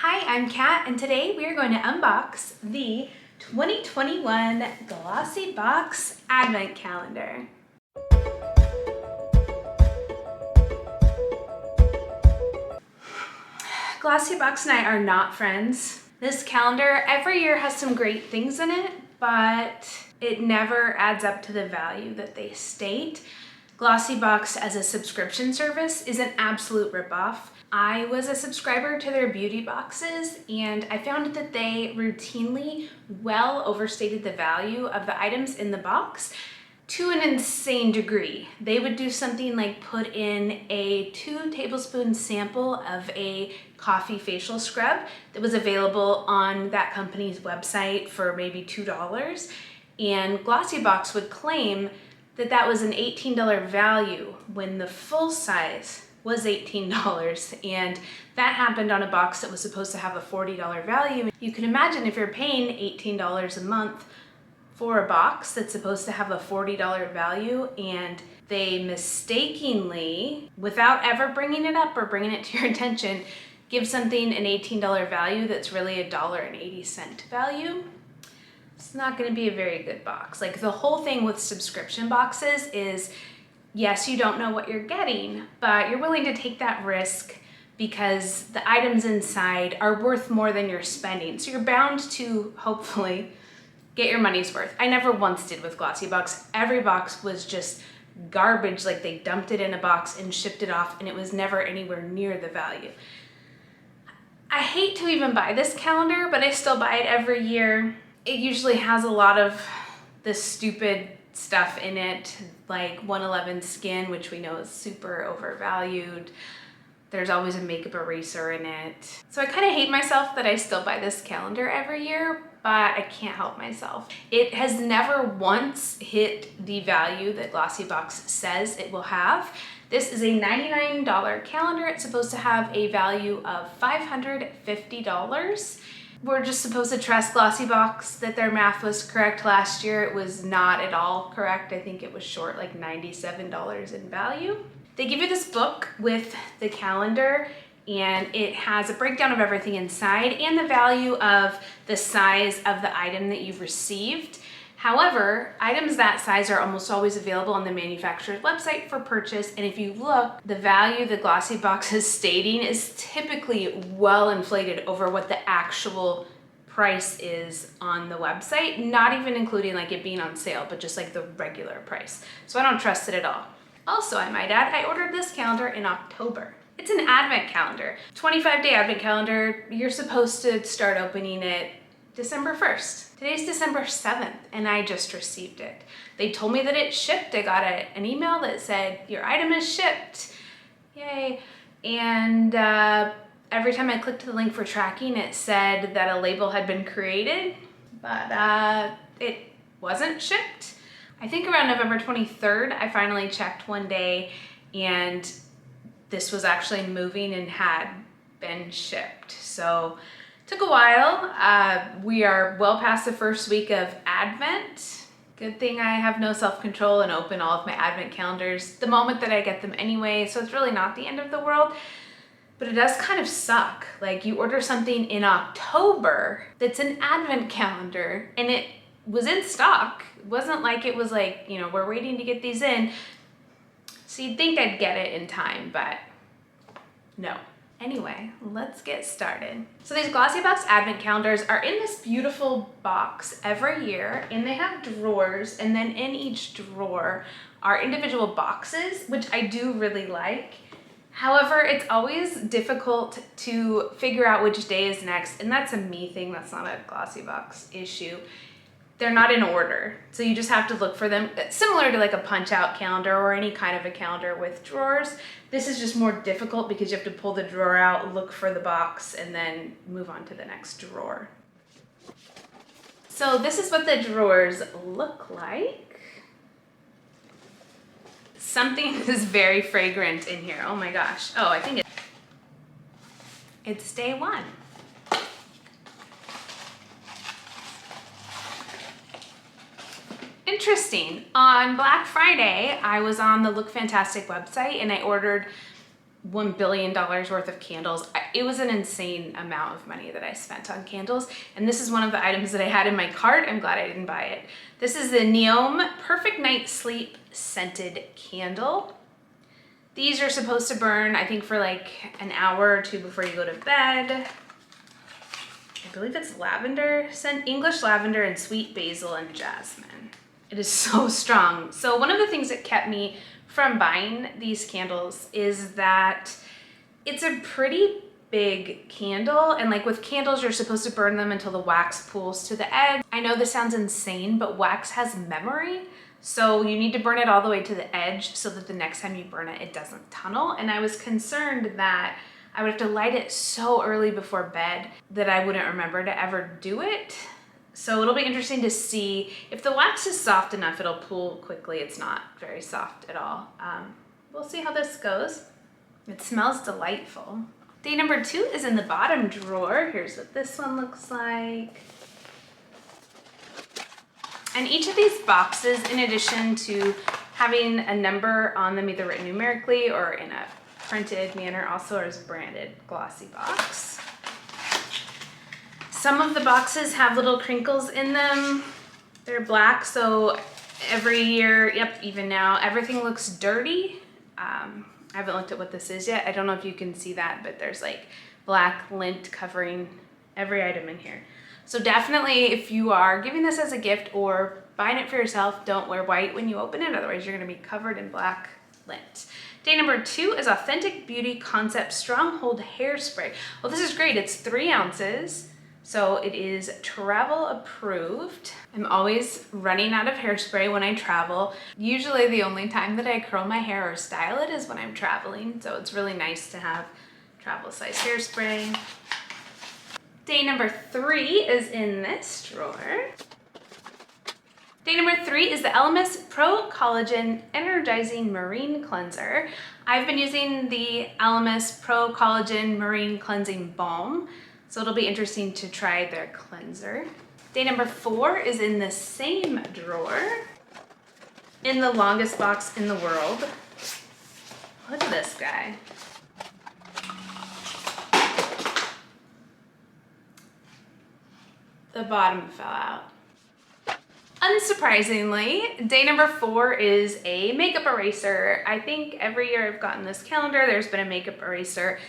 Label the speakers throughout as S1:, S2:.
S1: Hi, I'm Kat, and today we are going to unbox the 2021 Glossybox Advent Calendar. Glossybox and I are not friends. This calendar every year has some great things in it, but it never adds up to the value that they state. Glossybox as a subscription service is an absolute ripoff. I was a subscriber to their beauty boxes and I found that they routinely well overstated the value of the items in the box to an insane degree. They would do something like put in a 2 tablespoon sample of a coffee facial scrub that was available on that company's website for maybe $2, and Glossybox would claim that that was an $18 value when the full size was $18, and that happened on a box that was supposed to have a $40 value. You can imagine if you're paying $18 a month for a box that's supposed to have a $40 value and they mistakenly, without ever bringing it up or bringing it to your attention, give something an $18 value that's really a $1.80 value, it's not going to be a very good box. Like, the whole thing with subscription boxes is, yes, you don't know what you're getting, but you're willing to take that risk because the items inside are worth more than you're spending. So you're bound to, hopefully, get your money's worth. I never once did with Glossybox. Every box was just garbage, like they dumped it in a box and shipped it off, and it was never anywhere near the value. I hate to even buy this calendar, but I still buy it every year. It usually has a lot of this stupid stuff in it, like 111 Skin, which we know is super overvalued. There's always a makeup eraser in it. So I kind of hate myself that I still buy this calendar every year, but I can't help myself. It has never once hit the value that Glossybox says it will have. This is a $99 calendar. It's supposed to have a value of $550. We're just supposed to trust Glossybox that their math was correct last year. It was not at all correct. I think it was short like $97 in value. They give you this book with the calendar, and it has a breakdown of everything inside and the value of the size of the item that you've received. However, items that size are almost always available on the manufacturer's website for purchase, and if you look, the value that Glossybox is stating is typically well inflated over what the actual price is on the website, not even including like it being on sale, but just like the regular price. So I don't trust it at all. Also, I might add, I ordered this calendar in October. It's an advent calendar, 25-day advent calendar. You're supposed to start opening it December 1st. Today's December 7th, and I just received it. They told me that it shipped. I got an email that said, your item is shipped. Yay. And every time I clicked the link for tracking, it said that a label had been created, but it wasn't shipped. I think around November 23rd, I finally checked one day, and this was actually moving and had been shipped. So it took a while. We are well past the first week of Advent. Good thing I have no self-control and open all of my Advent calendars the moment that I get them anyway, so it's really not the end of the world. But it does kind of suck. Like, you order something in October that's an Advent calendar, and it was in stock. It wasn't like it was like, you know, we're waiting to get these in. So you'd think I'd get it in time, but no. Anyway, let's get started. So these Glossybox advent calendars are in this beautiful box every year, and they have drawers, and then in each drawer are individual boxes, which I do really like. However, it's always difficult to figure out which day is next, and that's a me thing, that's not a Glossybox issue. They're not in order, so you just have to look for them. It's similar to like a punch-out calendar or any kind of a calendar with drawers. This is just more difficult because you have to pull the drawer out, look for the box, and then move on to the next drawer. So this is what the drawers look like. Something is very fragrant in here. Oh my gosh. Oh, I think it's day one. Interesting. On Black Friday, I was on the Look Fantastic website and I ordered $1 billion worth of candles. It was an insane amount of money that I spent on candles, and this is one of the items that I had in my cart. I'm glad I didn't buy it. This is the Neom Perfect Night Sleep Scented Candle. These are supposed to burn, I think, for like an hour or two before you go to bed. I believe it's lavender scent, English lavender and sweet basil and jasmine. It is so strong. So one of the things that kept me from buying these candles is that it's a pretty big candle, and like with candles you're supposed to burn them until the wax pools to the edge. I know this sounds insane, but wax has memory, so you need to burn it all the way to the edge so that the next time you burn it, it doesn't tunnel. And I was concerned that I would have to light it so early before bed that I wouldn't remember to ever do it. So it'll be interesting to see if the wax is soft enough, it'll pool quickly. It's not very soft at all. We'll see how this goes. It smells delightful. Day number 2 is in the bottom drawer. Here's what this one looks like. And each of these boxes, in addition to having a number on them, either written numerically or in a printed manner, also is branded Glossybox. Some of the boxes have little crinkles in them. They're black, so every year, yep, even now, everything looks dirty. I haven't looked at what this is yet. I don't know if you can see that, but there's like black lint covering every item in here. So definitely, if you are giving this as a gift or buying it for yourself, don't wear white when you open it, otherwise you're gonna be covered in black lint. Day number 2 is Authentic Beauty Concept Stronghold Hairspray. Well, this is great. It's 3 ounces. So it is travel approved. I'm always running out of hairspray when I travel. Usually the only time that I curl my hair or style it is when I'm traveling. So it's really nice to have travel size hairspray. Day number 3 is in this drawer. Day number 3 is the Elemis Pro-Collagen Energizing Marine Cleanser. I've been using the Elemis Pro-Collagen Marine Cleansing Balm, so it'll be interesting to try their cleanser. Day number 4 is in the same drawer, in the longest box in the world. Look at this guy. The bottom fell out. Unsurprisingly, day number 4 is a makeup eraser. I think every year I've gotten this calendar, there's been a makeup eraser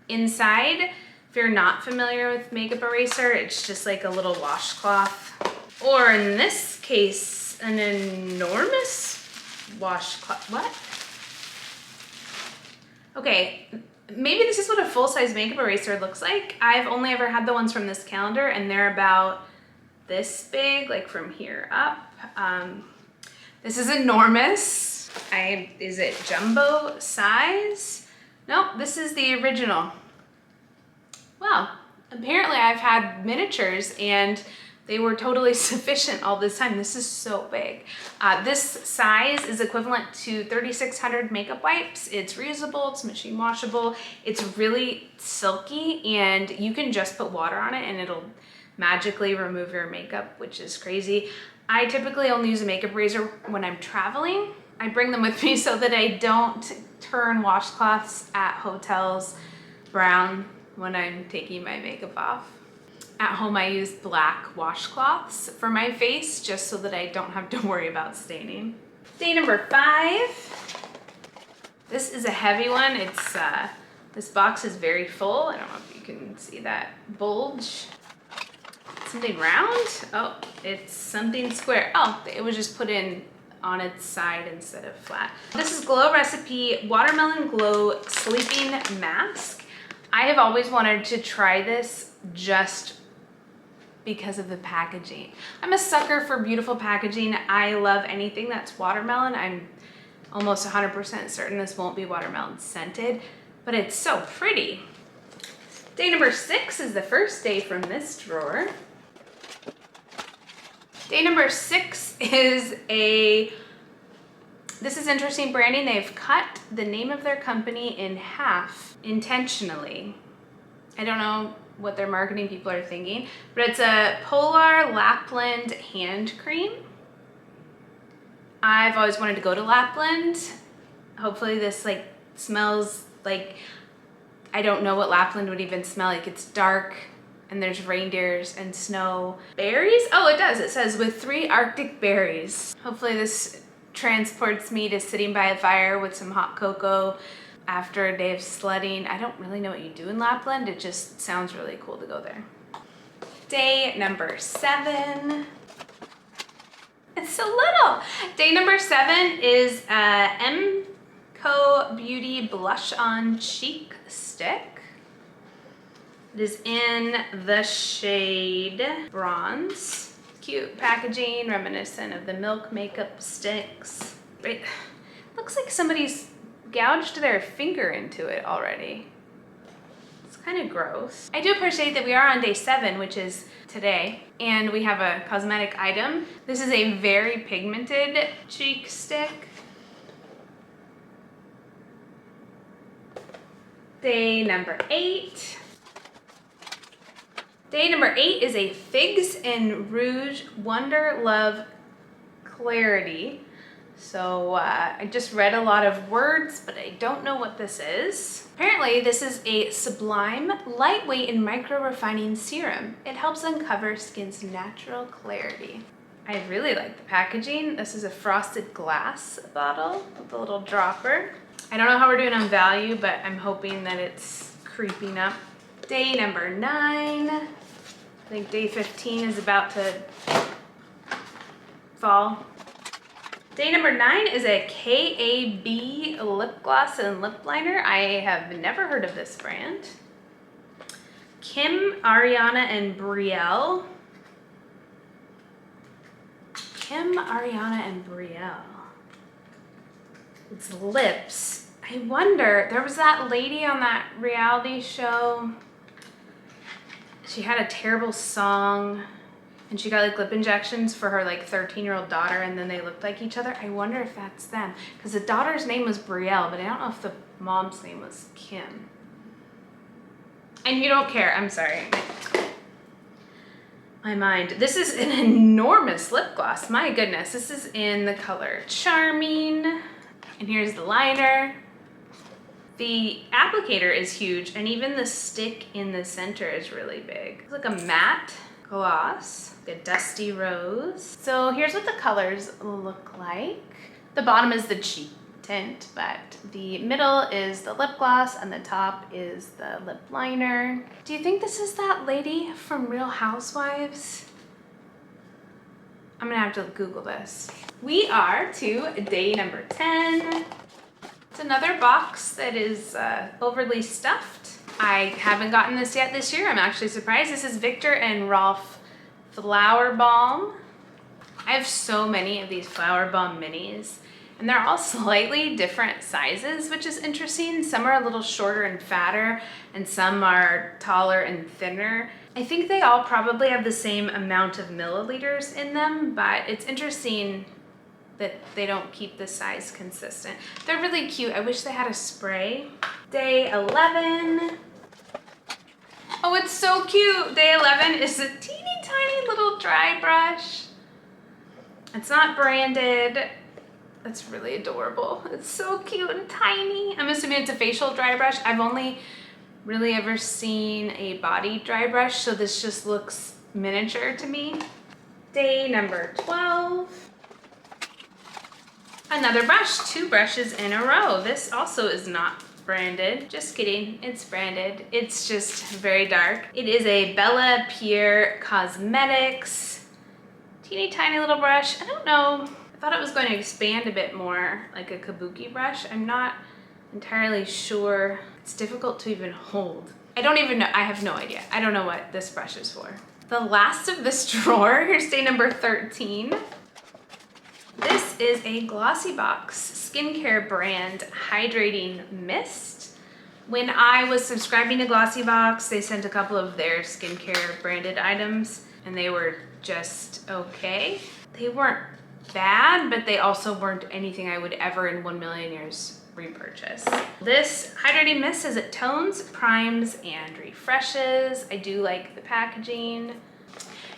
S1: inside. If you're not familiar with makeup eraser, it's just like a little washcloth, or in this case, an enormous washcloth. What? Okay, maybe this is what a full-size makeup eraser looks like. I've only ever had the ones from this calendar, and they're about this big, like from here up. This is enormous. Is it jumbo size? Nope, this is the original. Well, apparently I've had miniatures and they were totally sufficient all this time. This is so big. This size is equivalent to 3,600 makeup wipes. It's reusable, it's machine washable, it's really silky, and you can just put water on it and it'll magically remove your makeup, which is crazy. I typically only use a makeup eraser when I'm traveling. I bring them with me so that I don't turn washcloths at hotels brown when I'm taking my makeup off. At home, I use black washcloths for my face just so that I don't have to worry about staining. Day number 5. This is a heavy one. It's this box is very full. I don't know if you can see that bulge. Something round? Oh, it's something square. Oh, it was just put in on its side instead of flat. This is Glow Recipe Watermelon Glow Sleeping Mask. I have always wanted to try this just because of the packaging. I'm a sucker for beautiful packaging. I love anything that's watermelon. I'm almost 100% certain this won't be watermelon scented, but it's so pretty. Day number 6 is the first day from this drawer. Day number 6 is this is interesting branding. They've cut the name of their company in half intentionally. I don't know what their marketing people are thinking, but it's a Polaar Lapland hand cream. I've always wanted to go to Lapland. Hopefully this like smells Like, I don't know what Lapland would even smell like. It's dark and there's reindeers and snow. Berries? Oh, it does. It says with 3 Arctic berries. Hopefully this transports me to sitting by a fire with some hot cocoa after a day of sledding. I don't really know what you do in Lapland. It just sounds really cool to go there. Day number 7. It's so little. Day number 7 is Co Beauty Blush On Cheek Stick. It is in the shade Bronze. Cute packaging, reminiscent of the Milk makeup sticks. It looks like somebody's gouged their finger into it already. It's kind of gross. I do appreciate that we are on day 7, which is today, and we have a cosmetic item. This is a very pigmented cheek stick. Day number 8. Day number 8 is a Figs and Rouge Wonder Love Clarity. So I just read a lot of words, but I don't know what this is. Apparently this is a sublime, lightweight, and micro-refining serum. It helps uncover skin's natural clarity. I really like the packaging. This is a frosted glass bottle with a little dropper. I don't know how we're doing on value, but I'm hoping that it's creeping up. Day number 9. I think day 15 is about to fall. Day number 9 is a KAB Lip Gloss and Lip Liner. I have never heard of this brand. Kim, Ariana, and Brielle. Kim, Ariana, and Brielle. It's lips. I wonder, there was that lady on that reality show. She had a terrible song and she got like lip injections for her like 13-year-old daughter, and then they looked like each other. I wonder if that's them, because the daughter's name was Brielle, but I don't know if the mom's name was Kim. And you don't care, I'm sorry. My mind. This is an enormous lip gloss. My goodness, this is in the color Charming. And here's the liner. The applicator is huge, and even the stick in the center is really big. It's like a matte gloss, like a dusty rose. So here's what the colors look like. The bottom is the cheek tint, but the middle is the lip gloss and the top is the lip liner. Do you think this is that lady from Real Housewives? I'm gonna have to Google this. We are to day number 10. It's another box that is overly stuffed. I haven't gotten this yet this year. I'm actually surprised. This is Viktor&Rolf Flowerbomb. I have so many of these Flowerbomb minis, and they're all slightly different sizes, which is interesting. Some are a little shorter and fatter, and some are taller and thinner. I think they all probably have the same amount of milliliters in them, but it's interesting that they don't keep the size consistent. They're really cute. I wish they had a spray. Day 11. Oh, it's so cute. Day 11 is a teeny tiny little dry brush. It's not branded. It's really adorable. It's so cute and tiny. I'm assuming it's a facial dry brush. I've only really ever seen a body dry brush, so this just looks miniature to me. Day number 12. Another brush, 2 brushes in a row. This also is not branded. Just kidding, it's branded. It's just very dark. It is a Bellapierre Cosmetics. Teeny tiny little brush. I don't know. I thought it was going to expand a bit more like a Kabuki brush. I'm not entirely sure. It's difficult to even hold. I don't even know. I have no idea. I don't know what this brush is for. The last of this drawer, here's day number 13. This is a Glossybox skincare brand Hydrating Mist. When I was subscribing to Glossybox, they sent a couple of their skincare branded items, and they were just okay. They weren't bad, but they also weren't anything I would ever in 1,000,000 years repurchase. This Hydrating Mist says it tones, primes, and refreshes. I do like the packaging.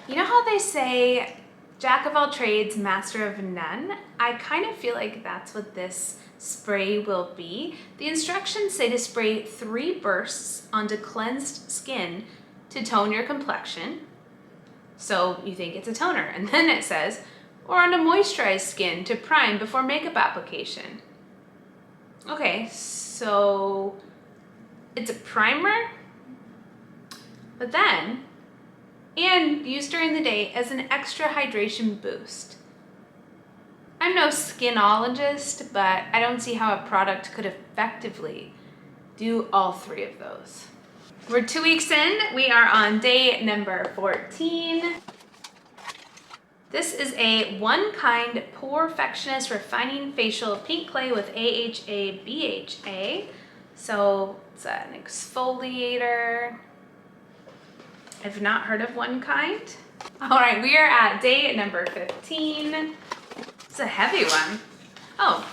S1: You know how they say, Jack of all trades, master of none? I kind of feel like that's what this spray will be. The instructions say to spray 3 bursts onto cleansed skin to tone your complexion. So you think it's a toner. And then it says, or onto moisturized skin to prime before makeup application. Okay, so it's a primer, but then, and used during the day as an extra hydration boost. I'm no skinologist, but I don't see how a product could effectively do all 3 of those. We're 2 weeks in. We are on day number 14. This is a Onekind Pore-fectionist Refining Facial Pink Clay with AHA BHA. So it's an exfoliator. I've not heard of Onekind. All right, we are at day number 15. It's a heavy one. Oh,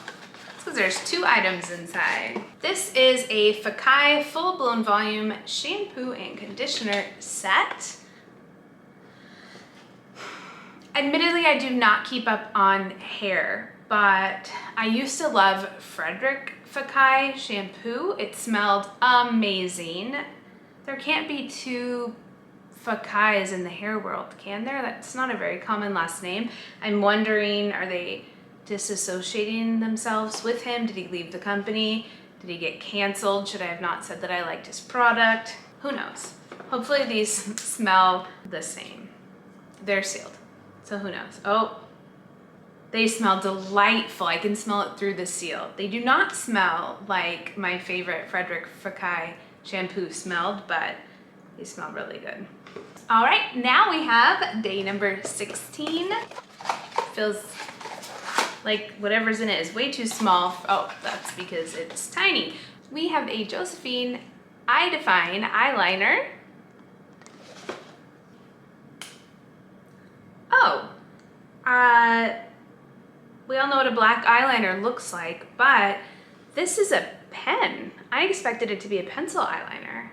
S1: it's because there's 2 items inside. This is a Fekkai Full Blown Volume Shampoo and Conditioner Set. Admittedly, I do not keep up on hair, but I used to love Fekkai shampoo. It smelled amazing. There can't be 2 Fekkais in the hair world, can there? That's not a very common last name. I'm wondering, are they disassociating themselves with him? Did he leave the company? Did he get canceled? Should I have not said that I liked his product? Who knows? Hopefully these smell the same. They're sealed, so who knows? Oh, they smell delightful. I can smell it through the seal. They do not smell like my favorite Fekkai shampoo smelled, but they smell really good. All right, now we have day number 16. Feels like whatever's in it is way too small. Oh, that's because it's tiny. We have a Josephine Eye Define eyeliner. Oh, we all know what a black eyeliner looks like, but this is a pen. I expected it to be a pencil eyeliner.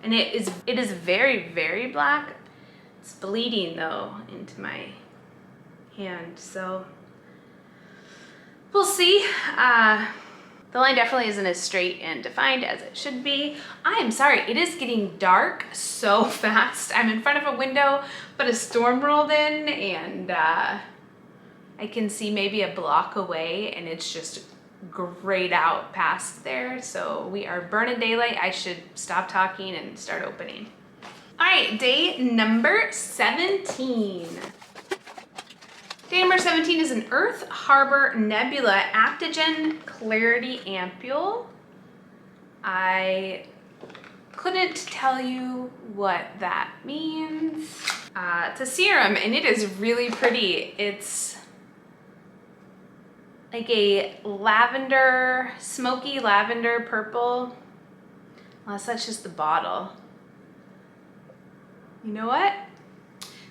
S1: And it is very, very black. It's bleeding though into my hand, so we'll see. The line definitely isn't as straight and defined as it should be. I am sorry, it is getting dark so fast. I'm in front of a window, but a storm rolled in and I can see maybe a block away and it's just grayed out past there. So we are burning daylight. I should stop talking and start opening. All right, day number 17. Day number 17 is an Earth Harbor Nebula Aptogen Clarity Ampule. I couldn't tell you what that means. It's a serum and it is really pretty. It's like a lavender, smoky lavender purple. Unless that's just the bottle. You know what?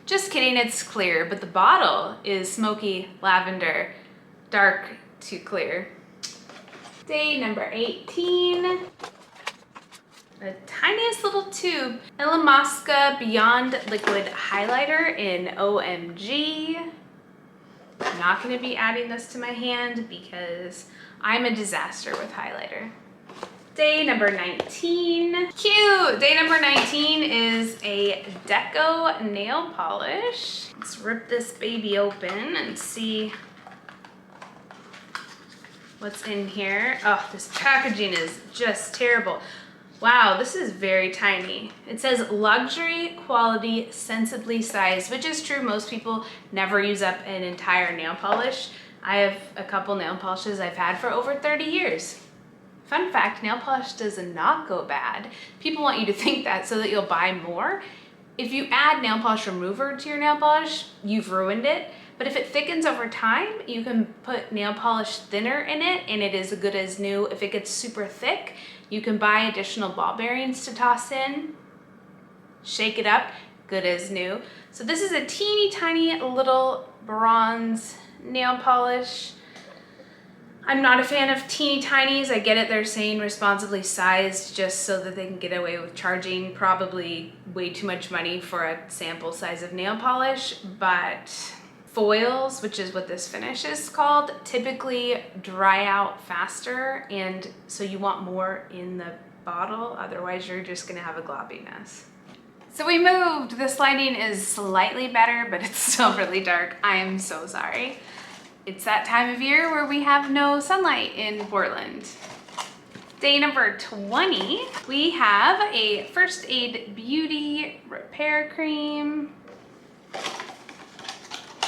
S1: Just kidding, it's clear, but the bottle is smoky lavender, dark to clear. Day number 18. The tiniest little tube, Elemis Beyond Liquid Highlighter in OMG. I'm not gonna be adding this to my hand because I'm a disaster with highlighter. Day number 19, cute! Day number 19 is a Deco nail polish. Let's rip this baby open and see what's in here. Oh, this packaging is just terrible. Wow, this is very tiny. It says luxury quality sensibly sized, which is true. Most people never use up an entire nail polish. I have a couple nail polishes I've had for over 30 years. Fun fact, nail polish does not go bad. People want you to think that so that you'll buy more. If you add nail polish remover to your nail polish, you've ruined it. But if it thickens over time, you can put nail polish thinner in it and it is as good as new. If it gets super thick, you can buy additional ball bearings to toss in, shake it up, good as new. So this is a teeny tiny little bronze nail polish. I'm not a fan of teeny tinies. I get it, they're saying responsibly sized just so that they can get away with charging probably way too much money for a sample size of nail polish, but foils, which is what this finish is called, typically dry out faster, and so you want more in the bottle, otherwise you're just gonna have a gloppy mess. So we moved. This lighting is slightly better, but it's still really dark. I am so sorry. It's that time of year where we have no sunlight in Portland. Day number 20, we have a First Aid Beauty Repair Cream.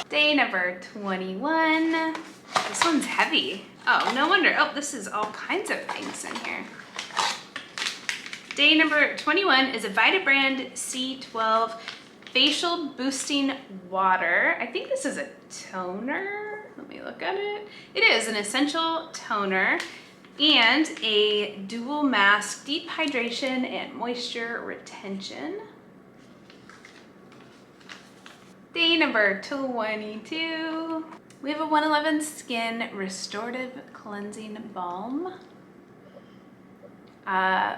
S1: Day number 21. This one's heavy. Oh, no wonder. Oh, this is all kinds of things in here. Day number 21 is a Vita brand C12 Facial Boosting Water. I think this is a toner. Let me look at it. It is an essential toner and a dual mask deep hydration and moisture retention. Day number 22. We have a 111 Skin Restorative Cleansing Balm.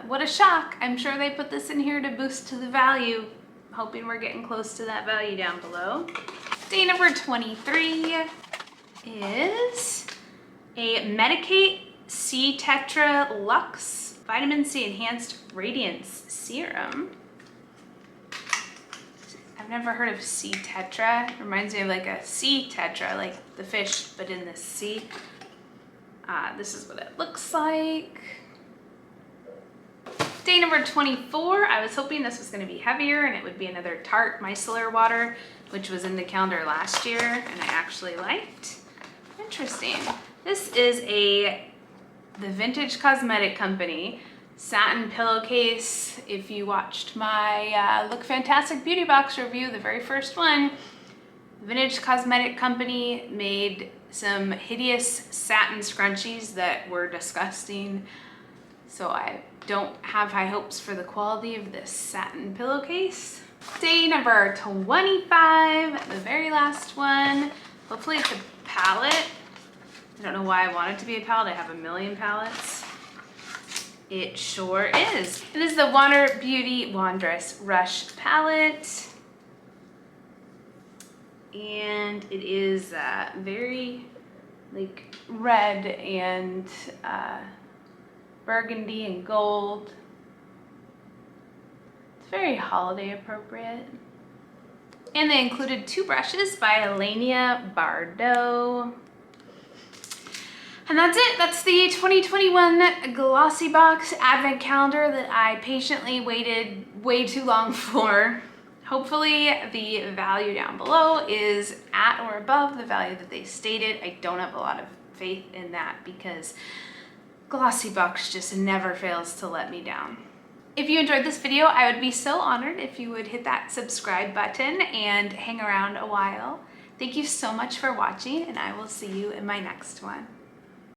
S1: What a shock. I'm sure they put this in here to boost to the value. Hoping we're getting close to that value down below. Day number 23 is a Medicate C Tetra Luxe Vitamin C Enhanced Radiance Serum. I've never heard of sea tetra. It reminds me of like a sea tetra, like the fish, but in the sea. This is what it looks like. Day number 24, I was hoping this was gonna be heavier and it would be another Tarte Micellar Water, which was in the calendar last year and I actually liked. Interesting. This is the Vintage Cosmetic Company satin pillowcase. If you watched my Look Fantastic Beauty Box review, the very first one, Vintage Cosmetic Company made some hideous satin scrunchies that were disgusting. So I don't have high hopes for the quality of this satin pillowcase. Day number 25, the very last one. Hopefully it's a palette. I don't know why I want it to be a palette. I have a million palettes. It sure is. It is the Water Beauty Wondrous Rush palette. And it is very like red and burgundy and gold. It's very holiday appropriate. And they included 2 brushes by Elenia Bardot. And that's it. That's the 2021 Glossybox Advent Calendar that I patiently waited way too long for. Hopefully the value down below is at or above the value that they stated. I don't have a lot of faith in that because Glossybox just never fails to let me down. If you enjoyed this video, I would be so honored if you would hit that subscribe button and hang around a while. Thank you so much for watching, and I will see you in my next one.